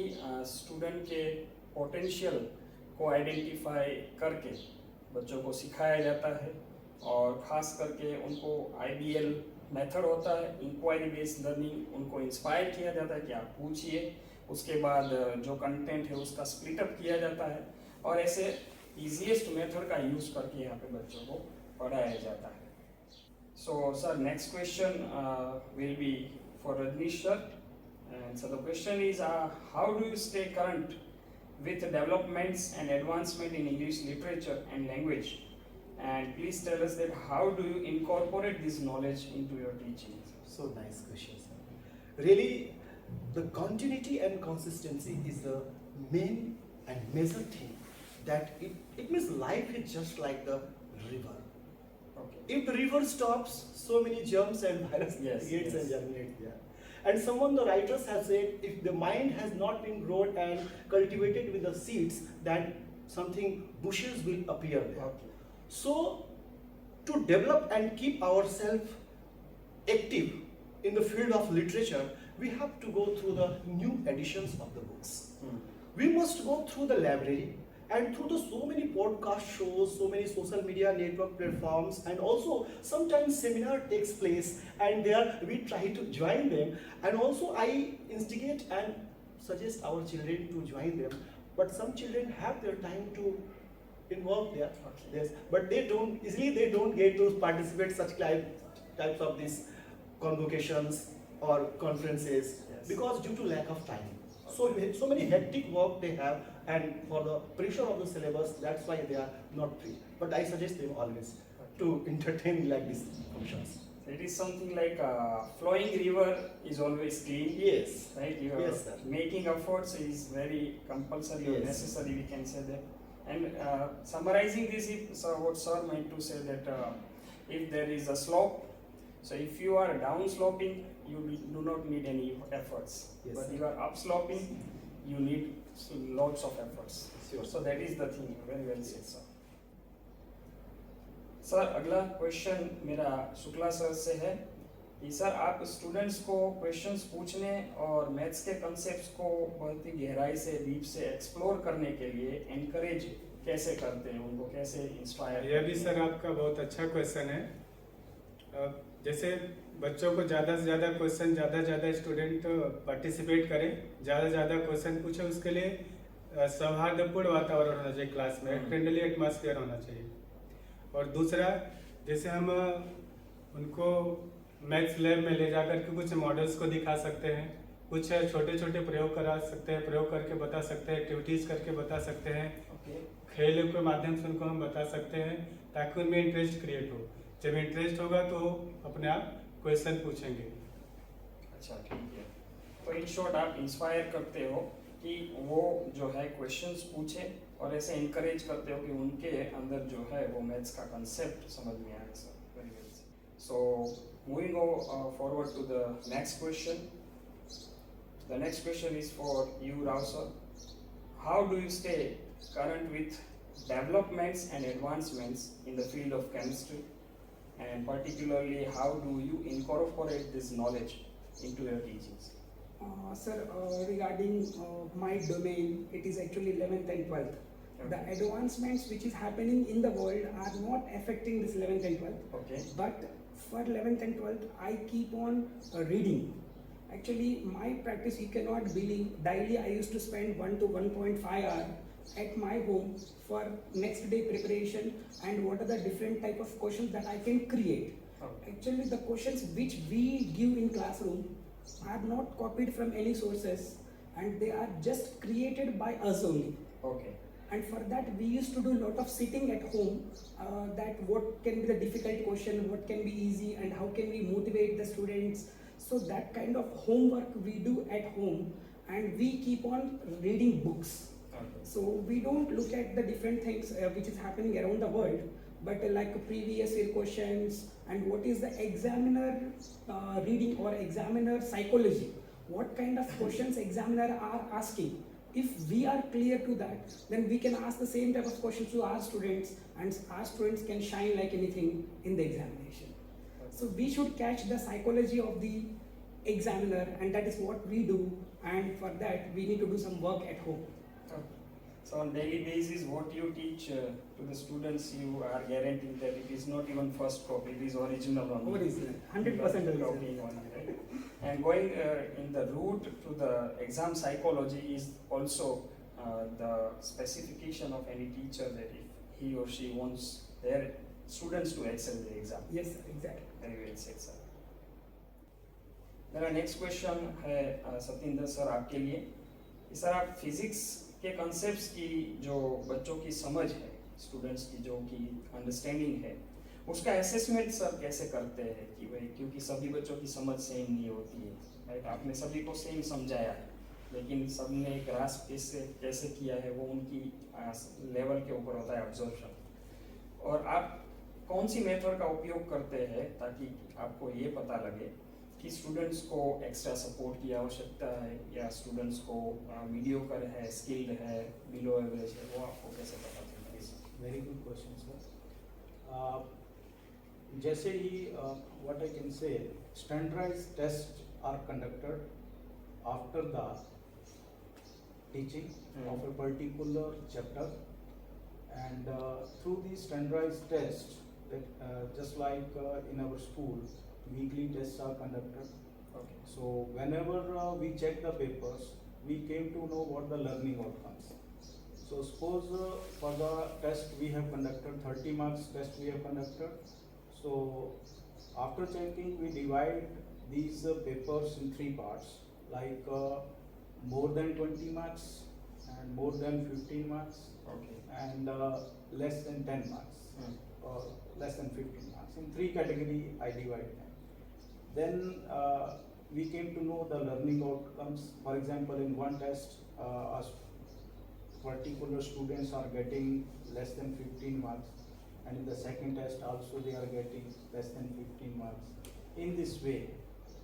स्टूडेंट के पोटेंशियल को आइडेंटिफाई करके बच्चों को सिखाया जाता है, और ख़ास करके उनको IBL मेथड होता है, इंक्वायरी बेस्ड लर्निंग, उनको इंस्पायर किया जाता है कि आप पूछिए, उसके बाद जो कंटेंट है उसका स्प्लिट अप किया जाता है, और ऐसे ईजीएस्ट मेथड का यूज़ करके यहाँ पे बच्चों को पढ़ाया जाता है। So sir, next question will be for Rajnish sir, and so the question is, how do you stay current with developments and advancement in English literature and language, and please tell us that how do you incorporate this knowledge into your teaching? So nice question, sir. Really, the continuity and consistency is the main and major thing. That it means life is just like the river. Okay. If the river stops, so many germs and viruses Yes, creates yes. and germinate there. And someone, the writers have said, if the mind has not been grown and cultivated with the seeds, then something bushes will appear there. Okay. So, to develop and keep ourselves active in the field of literature, we have to go through the new editions of the books. We must go through the library and through the so many podcast shows, so many social media network platforms, and also sometimes seminar takes place and there we try to join them, and also I instigate and suggest our children to join them, but some children have their time to involve there. Okay. Yes, but they don't get to participate such types of these convocations or conferences. Yes. Because due to lack of time. So many hectic work they have, and for the pressure of the syllabus, that's why they are not free. But I suggest them always to entertain like these functions. So it is something like flowing river is always clean. Yes. Right? Yes, sir. Making efforts is very compulsory or Yes. necessary, we can say that. And summarizing this, so what sir meant to say that if there is a slope, so if you are down sloping, you do not need any efforts. Yes, But sir. you are up sloping, you need lots of efforts. Sure. So that is the thing. Very well said, sir. Sir, अगला क्वेश्चन मेरा शुक्ला सर से है कि सर, आप स्टूडेंट्स को क्वेश्चंस पूछने और मैथ्स के कॉन्सेप्ट्स को बहुत ही गहराई से, डीप से एक्सप्लोर करने के लिए एनकरेज कैसे करते हैं, उनको कैसे इंस्पायर? यह भी सर आपका बहुत अच्छा क्वेश्चन है। जैसे बच्चों को ज़्यादा से ज़्यादा क्वेश्चन, ज़्यादा से ज़्यादा स्टूडेंट पार्टिसिपेट करें, ज़्यादा से ज़्यादा क्वेश्चन पूछे, उसके लिए सौहार्दपूर्ण वातावरण होना चाहिए क्लास में, फ्रेंडली एटमॉस्फेयर होना चाहिए। और दूसरा, जैसे हम उनको मैथ्स लैब में ले जा करके कुछ मॉडल्स को दिखा सकते हैं, कुछ छोटे छोटे प्रयोग करा सकते हैं, प्रयोग करके बता सकते हैं, एक्टिविटीज़ करके बता सकते हैं, खेल के माध्यम से उनको हम बता सकते हैं, ताकि उनमें इंटरेस्ट क्रिएट हो। जब इंटरेस्ट होगा तो अपने आप क्वेश्चन पूछेंगे। अच्छा, ठीक है। तो इन शॉर्ट आप इंस्पायर करते हो कि वो जो है क्वेश्चंस पूछे, और ऐसे इनकरेज करते हो कि उनके अंदर जो है वो मैथ्स का कंसेप्ट समझ में आए। Sir, very well. So moving forward to the next question. The next question is for you, Rao sir. How do you stay current with developments and advancements in the field of chemistry, and particularly how do you incorporate this knowledge into your teachings? Sir, regarding my domain, it is actually 11th and 12th. The advancements which is happening in the world are not affecting this 11th and 12th. Okay. But for 11th and 12th, I keep on reading. Actually, my practice, you cannot believe, daily I used to spend 1 to 1.5 hours at my home for next day preparation, and what are the different type of questions that I can create. Okay. Actually, the questions which we give in classroom are not copied from any sources, and they are just created by us only. Okay. And for that, we used to do a lot of sitting at home, that what can be the difficult question, what can be easy, and how can we motivate the students. So that kind of homework we do at home, and we keep on reading books. Okay. So we don't look at the different things which is happening around the world, but like previous year questions, and what is the examiner reading or examiner psychology, what kind of questions examiner are asking, If we are clear to that, then we can ask the same type of questions to our students, and our students can shine like anything in the examination. So we should catch the psychology of the examiner, and that is what we do. And for that, we need to do some work at home. So on daily basis, what you teach to the students, you are guaranteeing that it is not even first copy, it is original one. Original, 100% original. Right? And going in the route to the exam psychology is also the specification of any teacher, that if he or she wants their students to excel in the exam. Yes, sir, exactly. Very well said, sir. मेरा नेक्स्ट क्वेश्चन है सतिंदर सर आपके लिए कि सर आप फिजिक्स के कॉन्सेप्ट्स की जो बच्चों की समझ है, स्टूडेंट्स की जो की अंडरस्टैंडिंग है, उसका असेसमेंट सर कैसे करते हैं कि भाई, क्योंकि सभी बच्चों की समझ सेम नहीं होती है, राइट? आपने सभी को सेम समझाया है, लेकिन सबने ग्रास्प कैसे किया है वो उनकी लेवल के ऊपर होता है, ऑब्जर्वेशन। और आप कौन सी मेथड का उपयोग करते हैं ताकि आपको ये पता लगे कि स्टूडेंट्स को एक्स्ट्रा सपोर्ट की आवश्यकता है या स्टूडेंट्स को मीडियोकर है, स्किल्ड है, बिलो एवरेज है, वो आपको कैसे पता चलता है? Very good question sir. जैसे ही what I can say standardized test are conducted after the teaching of a particular chapter, and through these standardized tests, just like in our school, weekly tests are conducted. Okay. So whenever we check the papers, we came to know what the learning outcomes. So suppose for the test we have conducted 30 marks test we have conducted. So after checking, we divide these papers in 3 parts, like more than 20 marks and more than 15 marks. Okay. And less than 10 marks or less than 15 marks. In 3 categories I divide them. Then we came to know the learning outcomes. For example, in one test, particular students are getting less than 15 marks, and in the second test also they are getting less than 15 marks. In this way,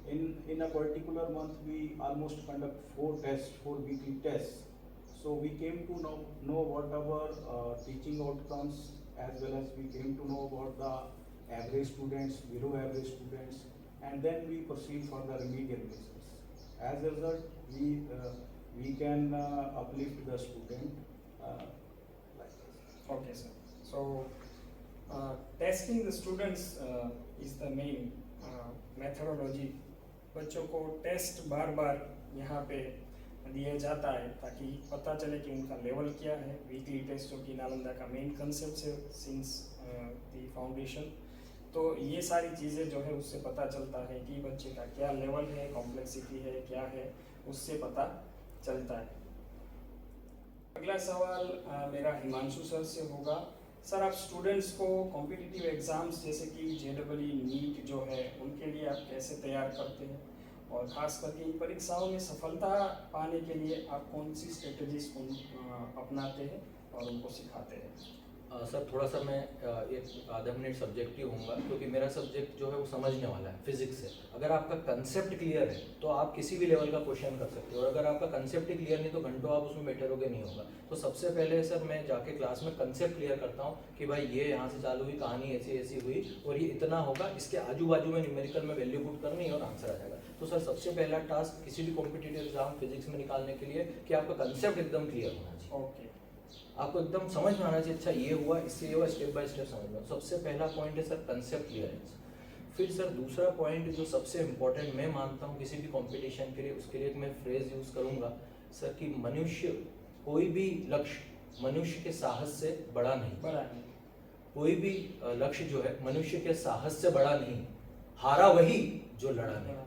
in a particular month we almost conduct 4 tests, 4 weekly tests. So we came to know what our teaching outcomes, as well as we came to know about the average students, below average students, and then we proceed for the remedial measures. As a result, we can uplift the student like this. Okay, sir. So testing the students is the main methodology. बच्चों को टेस्ट बार बार यहाँ पे दिया जाता है ताकि पता चले कि उनका लेवल क्या है। वीकली टेस्ट जो कि नालंदा का मेन कंसेप्ट है सिंस द फाउंडेशन, तो ये सारी चीज़ें जो है उससे पता चलता है कि बच्चे का क्या लेवल है, कॉम्प्लेक्सिटी है, क्या है, उससे पता चलता है। अगला सवाल मेरा हिमांशु सर से होगा। सर, आप स्टूडेंट्स को कॉम्पिटिटिव एग्ज़ाम्स जैसे कि JEE, नीट जो है उनके लिए आप कैसे तैयार करते हैं, और ख़ास करके इन परीक्षाओं में सफलता पाने के लिए आप कौन सी स्ट्रेटजीज अपनाते हैं और उनको सिखाते हैं? सर, थोड़ा सा मैं एक आधा मिनट सब्जेक्टिव होऊंगा, क्योंकि मेरा सब्जेक्ट जो है वो समझने वाला है, फिजिक्स है। अगर आपका कंसेप्ट क्लियर है तो आप किसी भी लेवल का क्वेश्चन कर सकते हो, और अगर आपका कंसेप्ट क्लियर नहीं तो घंटों आप उसमें बैठे रहोगे, नहीं होगा। तो सबसे पहले सर मैं जाके क्लास में कंसेप्ट क्लियर करता हूँ कि भाई ये यहाँ से चालू हुई कहानी, ऐसी ऐसी हुई और ये इतना होगा, इसके आजू बाजू में न्यूमेरिकल में वैल्यू पुट करनी है और आंसर आ जाएगा। तो सर सबसे पहला टास्क किसी भी कॉम्पिटिटिव एग्जाम फिजिक्स में निकालने के लिए कि आपका कंसेप्ट एकदम क्लियर होना चाहिए। ओके, आपको एकदम समझ में आना चाहिए, अच्छा ये हुआ, इससे ये हुआ, स्टेप बाय स्टेप समझ में। सबसे पहला पॉइंट है सर कंसेप्ट क्लियरेंस। फिर सर दूसरा पॉइंट जो सबसे इम्पोर्टेंट मैं मानता हूँ किसी भी कंपटीशन के लिए, उसके लिए मैं फ्रेज यूज़ करूँगा सर कि मनुष्य, कोई भी लक्ष्य मनुष्य के साहस से बड़ा नहीं, कोई भी लक्ष्य जो है मनुष्य के साहस से बड़ा नहीं, हारा वही जो लड़ा नहीं।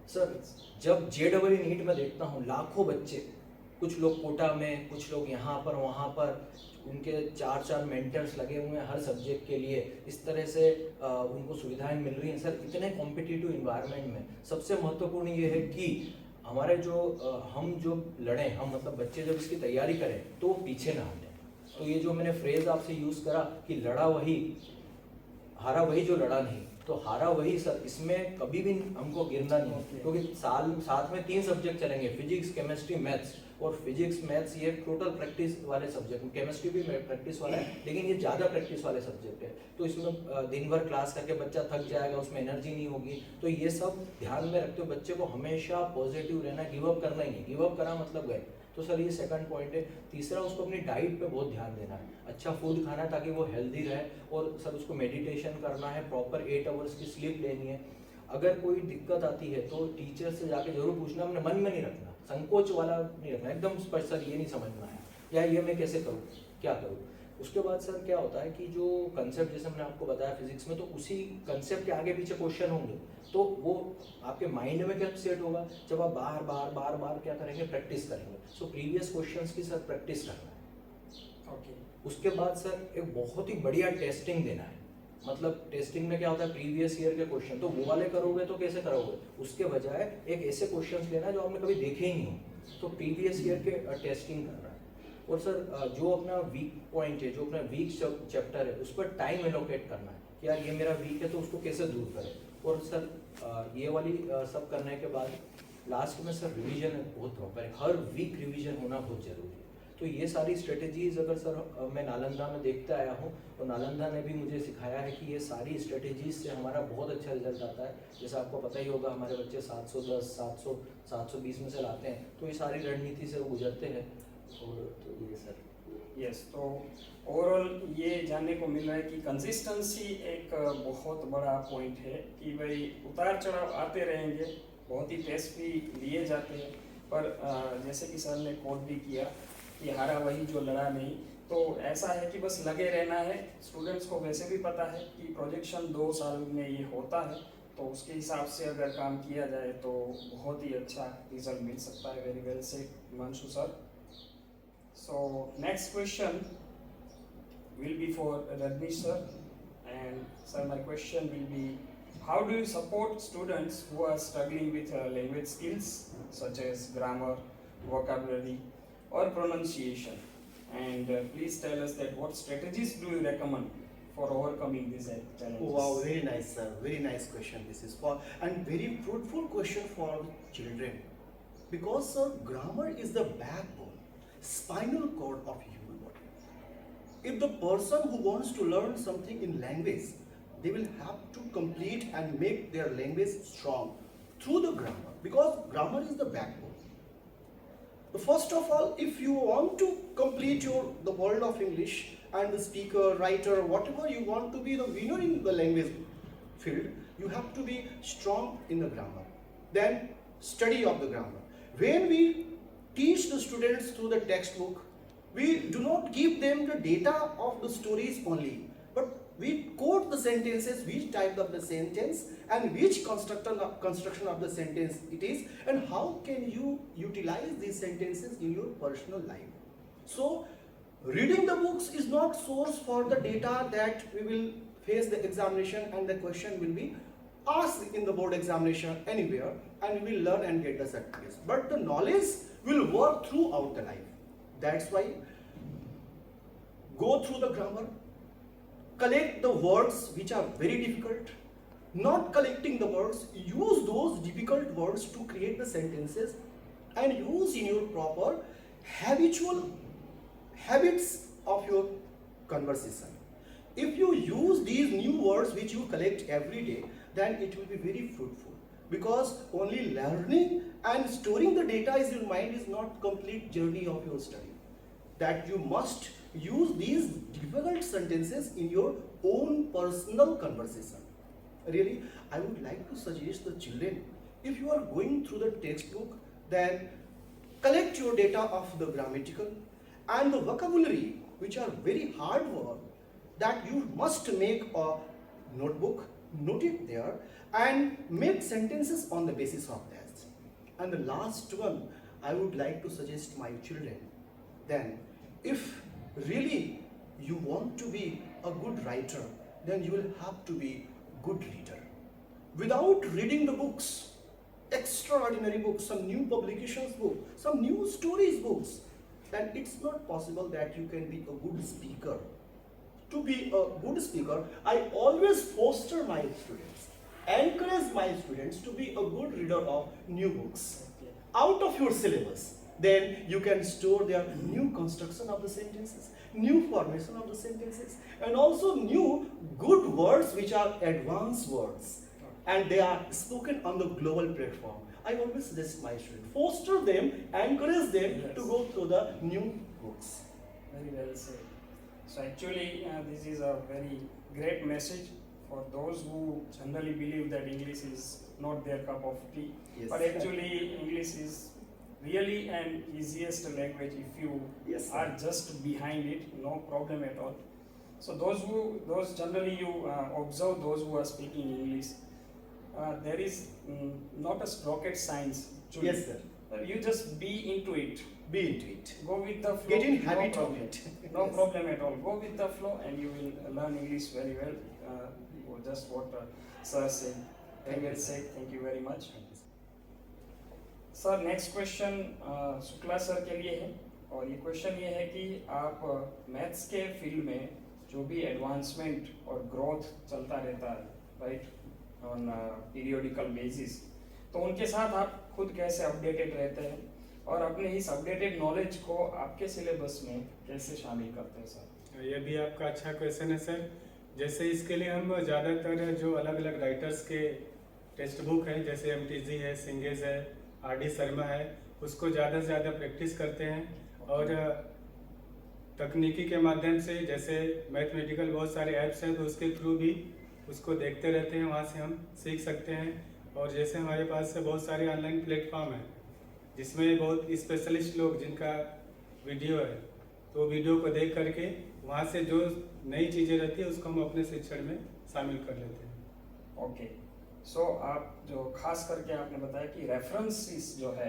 सर जब JEE नीट में देखता हूँ लाखों बच्चे, कुछ लोग कोटा में, कुछ लोग यहाँ पर वहाँ पर, उनके 4 मेंटर्स लगे हुए हैं हर सब्जेक्ट के लिए, इस तरह से उनको सुविधाएं मिल रही हैं। सर इतने कॉम्पिटिटिव इन्वायरमेंट में सबसे महत्वपूर्ण ये है कि हमारे हम जो लड़ें, हम मतलब बच्चे जब इसकी तैयारी करें तो वो पीछे ना हटें। तो ये जो मैंने फ्रेज आपसे यूज़ करा कि लड़ा वही, हारा वही जो लड़ा नहीं, तो हारा वही सर, इसमें कभी भी हमको गिरना नहीं है, क्योंकि साथ में 3 सब्जेक्ट चलेंगे, फिजिक्स, केमिस्ट्री, मैथ्स। और फिजिक्स, मैथ्स ये टोटल प्रैक्टिस वाले सब्जेक्ट, केमिस्ट्री भी प्रैक्टिस वाला है, लेकिन ये ज़्यादा प्रैक्टिस वाले सब्जेक्ट है। तो इसमें दिन भर क्लास करके बच्चा थक जाएगा, उसमें एनर्जी नहीं होगी। तो ये सब ध्यान में रखते हुए बच्चे को हमेशा पॉजिटिव रहना, गिव अप करना ही नहीं, गिव अप करा मतलब गए। तो सर ये सेकंड पॉइंट है। तीसरा, उसको अपनी डाइट पे बहुत ध्यान देना है, अच्छा फूड खाना है ताकि वो हेल्दी रहे। और सर उसको मेडिटेशन करना है, प्रॉपर 8 आवर्स की स्लीप लेनी है। अगर कोई दिक्कत आती है तो टीचर से जाके जरूर पूछना, अपने मन में नहीं रखना, संकोच वाला नहीं रखना, एकदम स्पष्ट सर ये नहीं समझना है या ये मैं कैसे करूँ, क्या करूँ। उसके बाद सर क्या होता है कि जो कंसेप्ट जैसे मैंने आपको बताया फिजिक्स में, तो उसी कंसेप्ट के आगे पीछे क्वेश्चन होंगे, तो वो आपके माइंड में क्या सेट होगा जब आप बार बार क्या करेंगे, प्रैक्टिस करेंगे। सो प्रीवियस क्वेश्चंस की सर प्रैक्टिस करना है। ओके। उसके बाद सर एक बहुत ही बढ़िया टेस्टिंग देना है। मतलब टेस्टिंग में क्या होता है, प्रीवियस ईयर के क्वेश्चन तो वो वाले करोगे तो कैसे करोगे, उसके बजाय एक ऐसे क्वेश्चंस लेना जो आपने कभी देखे ही नहीं हो। तो प्रीवियस ईयर के टेस्टिंग करना है। और सर जो अपना वीक पॉइंट है, जो अपना वीक चैप्टर है, उस पर टाइम एलोकेट करना है कि यार ये मेरा वीक है तो उसको कैसे दूर करें। और सर ये वाली सब करने के बाद लास्ट में सर रिवीजन बहुत प्रॉपर है, हर वीक रिवीजन होना बहुत जरूरी है। तो ये सारी स्ट्रेटेजीज अगर सर मैं नालंदा में देखते आया हूँ, और नालंदा ने भी मुझे सिखाया है कि ये सारी स्ट्रेटेजीज से हमारा बहुत अच्छा रिजल्ट आता है। जैसे आपको पता ही होगा, हमारे बच्चे 710, 700, 720 में से लाते हैं, तो ये सारी रणनीति से वो गुजरते हैं। और तो ये सर यस, तो ओवरऑल ये जानने को मिल रहा है कि कंसिस्टेंसी एक बहुत बड़ा पॉइंट है कि भाई उतार चढ़ाव आते रहेंगे, बहुत ही टेस्ट भी लिए जाते हैं, पर जैसे कि सर ने कोट भी किया कि हारा वही जो लड़ा नहीं। तो ऐसा है कि बस लगे रहना है। स्टूडेंट्स को वैसे भी पता है कि प्रोजेक्शन 2 साल में ये होता है, तो उसके हिसाब से अगर काम किया जाए तो बहुत ही अच्छा रिजल्ट मिल सकता है। Very well said Himanshu sir. So next question will be for Rajnish sir, and sir my question will be, how do you support students who are struggling with language skills such as grammar, vocabulary or pronunciation, and please tell us that what strategies do you recommend for overcoming these challenges? Oh, wow, very nice, sir. Very nice question. This is for, and very fruitful question for children, because sir, grammar is the backbone, spinal cord of human body. If the person who wants to learn something in language, they will have to complete and make their language strong through the grammar, because grammar is the backbone. First of all, if you want to complete the world of English and the speaker, writer, whatever you want to be the winner in the language field, you have to be strong in the grammar. Then study of the grammar. When we teach the students through the textbook, we do not give them the data of the stories only, but we quote the sentences, which type of the sentence and which construction of the sentence it is, and how can you utilize these sentences in your personal life. So reading the books is not source for the data that we will face the examination and the question will be asked in the board examination anywhere, and we will learn and get the certificates, but the knowledge will work throughout the life. That's why go through the grammar, collect the words which are very difficult. Not collecting the words, use those difficult words to create the sentences, and use in your proper habitual habits of your conversation. If you use these new words which you collect every day, then it will be very fruitful, because only learning and storing the data in your mind is not complete journey of your study. That you must use these difficult sentences in your own personal conversation. Really, I would like to suggest the children, if you are going through the textbook, then collect your data of the grammatical and the vocabulary, which are very hard word, that you must make a notebook, note it there, and make sentences on the basis of that. And the last one, I would like to suggest my children, then if really you want to be a good writer, then you will have to be good reader. Without reading the books, extraordinary books, some new publications book, some new stories books, then it's not possible that you can be a good speaker. To be a good speaker, I always foster my students, encourage my students to be a good reader of new books out of your syllabus. Then you can store their new construction of the sentences, new formation of the sentences, and also new good words which are advanced words, and they are spoken on the global platform. I always suggest my students, foster them, encourage them Yes. to go through the new books. Very well said. So actually, this is a very great message for those who generally believe that English is not their cup of tea. Yes. But actually, English is really an easiest language if you Yes, sir. are just behind it, no problem at all. So those generally you observe those who are speaking English. There is not a rocket science. Actually. Yes, sir. You just be into it. Be into it. Go with the flow. Get in no habit of problem. it. No Yes. problem at all. Go with the flow and you will learn English very well. Just what sir said. Very well said. Thank you very much. Sir next question Shukla sir के लिए है और ये क्वेश्चन ये है कि आप मैथ्स के फील्ड में जो भी एडवांसमेंट और ग्रोथ चलता रहता है राइट ऑन पीरियोडिकल बेसिस, तो उनके साथ आप खुद कैसे अपडेटेड रहते हैं और अपने इस अपडेटेड नॉलेज को आपके सिलेबस में कैसे शामिल करते हैं सर? ये भी आपका अच्छा क्वेश्चन है सर। जैसे इसके लिए हम ज़्यादातर जो अलग अलग राइटर्स के टेक्स्ट बुक हैं, जैसे MTG है, सिंगेज है, RD शर्मा है, उसको ज़्यादा से ज़्यादा प्रैक्टिस करते हैं। और तकनीकी के माध्यम से जैसे मैथमेटिकल बहुत सारे ऐप्स हैं, तो उसके थ्रू भी उसको देखते रहते हैं, वहाँ से हम सीख सकते हैं। और जैसे हमारे पास बहुत सारे ऑनलाइन प्लेटफॉर्म हैं जिसमें बहुत स्पेशलिस्ट लोग जिनका वीडियो है, तो वीडियो को देख करके वहाँ से जो नई चीज़ें रहती है उसको हम अपने शिक्षण में शामिल कर लेते हैं। ओके, सो आप जो खास करके आपने बताया कि रेफरेंसेस जो है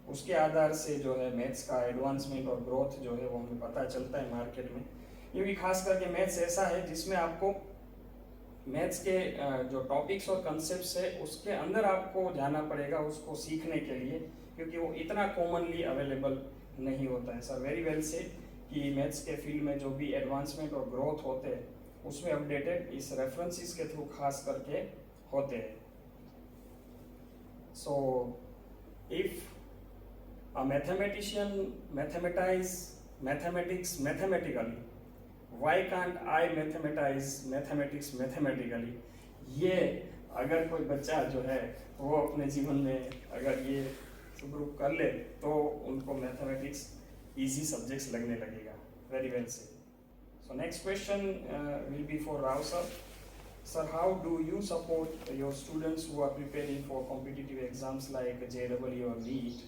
उसके आधार से जो है मैथ्स का एडवांसमेंट और ग्रोथ जो है वो हमें पता चलता है मार्केट में, क्योंकि खास करके मैथ्स ऐसा है जिसमें आपको मैथ्स के जो टॉपिक्स और कंसेप्ट्स है उसके अंदर आपको जाना पड़ेगा उसको सीखने के लिए, क्योंकि वो इतना कॉमनली अवेलेबल नहीं होता है। सर वेरी वेल से कि मैथ्स के फील्ड में जो भी एडवांसमेंट और ग्रोथ होते हैं उसमें अपडेटेड इस रेफरेंसेस के थ्रू खास करके होते हैं। So if a mathematician mathematize mathematics mathematically, why can't I mathematize mathematics mathematically? ये अगर कोई बच्चा जो है वो अपने जीवन में अगर ये सुब्रूप कर ले तो उनको मैथमेटिक्स इजी सब्जेक्ट्स लगने लगेगा। वेरी वेल से। So next question will be for Rao sir. Sir, how do you support your students who are preparing for competitive exams like JEE or NEET?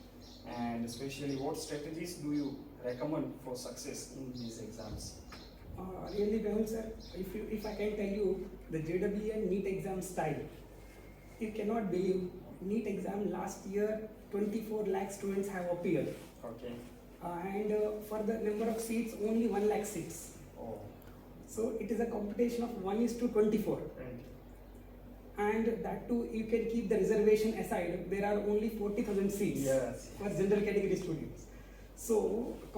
And especially, what strategies do you recommend for success in these exams? Really well, sir. If I can tell you the JEE and NEET exam style, you cannot believe NEET exam last year 24 lakh students have appeared, Okay. and for the number of seats only 1 lakh seats. Oh, So it is a competition of 1:24. thank you. And that too, you can keep the reservation aside. There are only 40,000 seats Yes. for general category students. So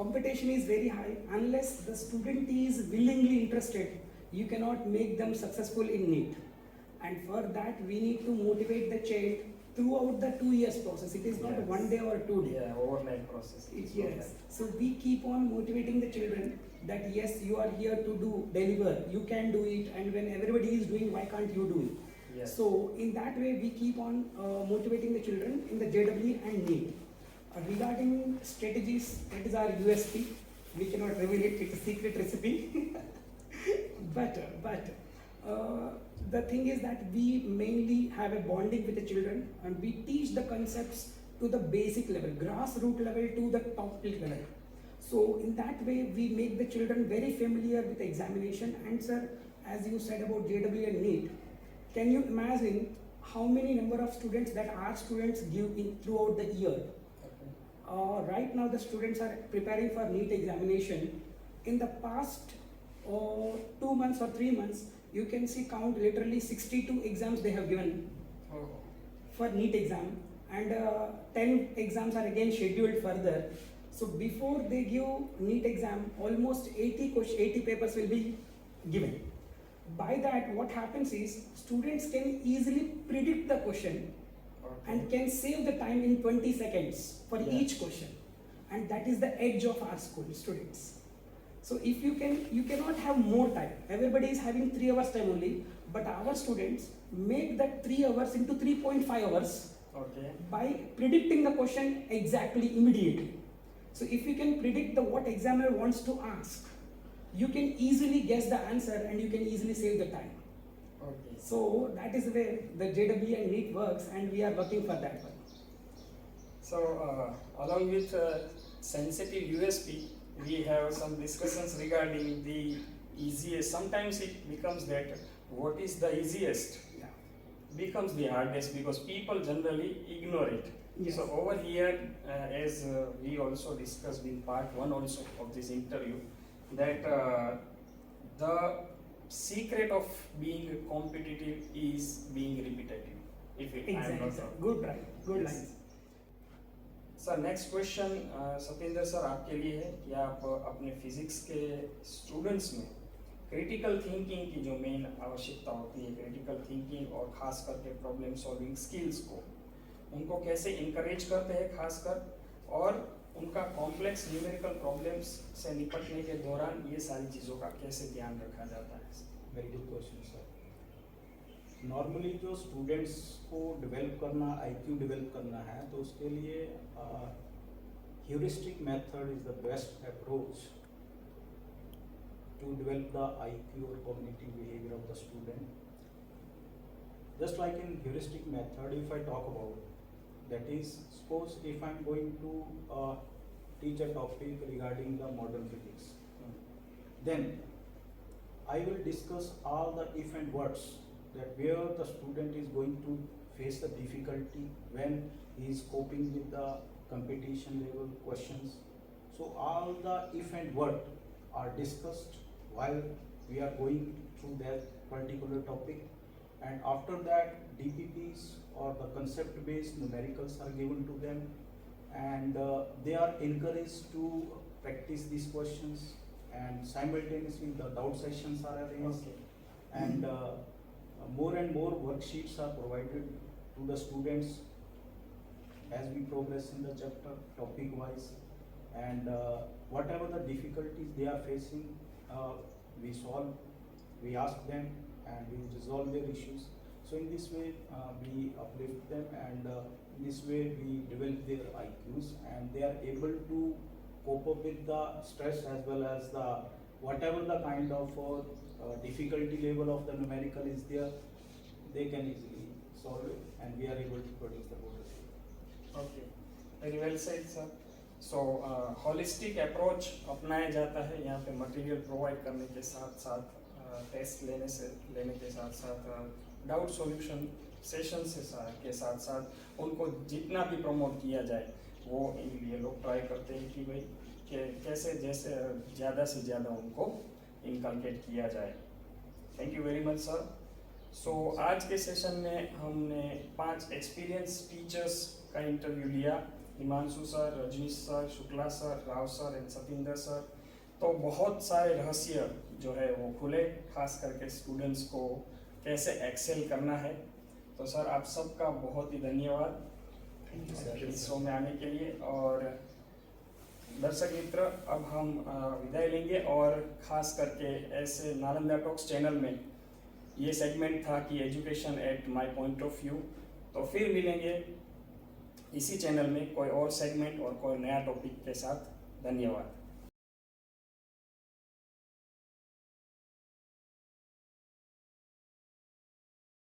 competition is very high. Unless the student is willingly interested, you cannot make them successful in NEET. And for that, we need to motivate the child throughout the 2 years process. It is not Yes. 1 day or 2 days. Yeah, overnight process. Yes. So we keep on motivating the children that yes, you are here to deliver. You can do it, and when everybody is doing, why can't you do it? Yes. So in that way, we keep on motivating the children in the JEE and NEET. Regarding strategies, that is our USP. We cannot reveal it; it's a secret recipe. but the thing is that we mainly have a bonding with the children, and we teach the concepts to the basic level, grassroots level to the top level. So in that way, we make the children very familiar with the examination. And sir, as you said about JEE and NEET, can you imagine how many number of students that our students give in throughout the year? Okay. Right now, the students are preparing for NEET examination. In the past 2 months or 3 months, you can see count literally 62 exams they have given Oh, for NEET exam, and 10 exams are again scheduled further. So before they give NEET exam, almost 80 papers will be given. By that, what happens is students can easily predict the question and can save the time in 20 seconds for Yeah. each question, and that is the edge of our school students. So if you cannot have more time. Everybody is having 3 hours time only, but our students make that 3 hours into 3.5 hours Okay. by predicting the question exactly immediately. So if you can predict the what examiner wants to ask, you can easily guess the answer and you can easily save the time. Okay. So that is where the JEE and NEET works, and we are working for that one. So, along with sensitive USP, we have some discussions regarding the easiest. Sometimes it becomes that what is the easiest Yeah. becomes the hardest because people generally ignore it. Yes. So over here, as we also discussed in part 1 also of this interview, that the secret of being competitive is being repetitive. If I am Exactly, not sir. wrong. Good right. Good Yes. lines. Sir next question Satendra sir आपके लिए है कि आप अपने फिजिक्स के स्टूडेंट्स में क्रिटिकल थिंकिंग की जो मेन आवश्यकता होती है, क्रिटिकल थिंकिंग और खास करके प्रॉब्लम सॉल्विंग स्किल्स को उनको कैसे इनकरेज करते हैं खासकर, और उनका कॉम्प्लेक्स न्यूमेरिकल प्रॉब्लम्स से निपटने के दौरान ये सारी चीज़ों का कैसे ध्यान रखा जाता है? Very good question sir. Normally जो स्टूडेंट्स को डेवलप करना, आईक्यू डेवलप करना है, तो उसके लिए heuristic method is the best approach to develop the IQ और cognitive behaviour of the student. Just like in heuristic method, if I talk about, that is, suppose if I am going to teach a topic regarding the modern physics, then I will discuss all the if and buts, that where the student is going to face the difficulty when he is coping with the competition level questions. So all the if and what are discussed while we are going through that particular topic. And after that, DPPs or the concept based numericals are given to them, and they are encouraged to practice these questions, and simultaneously the doubt sessions are arranged. Okay. And more and more worksheets are provided to the students as we progress in the chapter topic wise, and whatever the difficulties they are facing, we solve, we ask them, and we resolve their issues. So in this way, we uplift them, and in this way we develop their IQs, and they are able to cope up with the stress as well as the whatever the kind of difficulty level of the numerical is there, they can easily solve it, and we are able to produce the good result. Okay, very well said sir. So holistic approach अपनाया जाता है यहाँ पे मटेरियल प्रोवाइड करने के साथ साथ, टेस्ट लेने के साथ साथ, डाउट सॉल्यूशन सेशन के साथ साथ उनको जितना भी प्रमोट किया जाए वो ये लोग ट्राई करते हैं कि भाई कैसे जैसे ज़्यादा से ज़्यादा उनको इनकलकेट किया जाए. Thank you very much sir. So आज के सेशन में हमने 5 एक्सपीरियंस टीचर्स का इंटरव्यू लिया. Himanshu sir, Rajneesh sir, Shukla sir, Rao sir and Satinder sir. तो बहुत सारे रहस्य जो है वो खुले, खास करके स्टूडेंट्स को कैसे एक्सेल करना है. तो सर आप सबका बहुत ही धन्यवाद इस शो में आने के लिए. और दर्शक मित्र, अब हम विदाई लेंगे, और ख़ास करके ऐसे नालंदा टॉक्स चैनल में ये सेगमेंट था कि education at my point of view. तो फिर मिलेंगे इसी चैनल में कोई और सेगमेंट और कोई नया टॉपिक के साथ. धन्यवाद.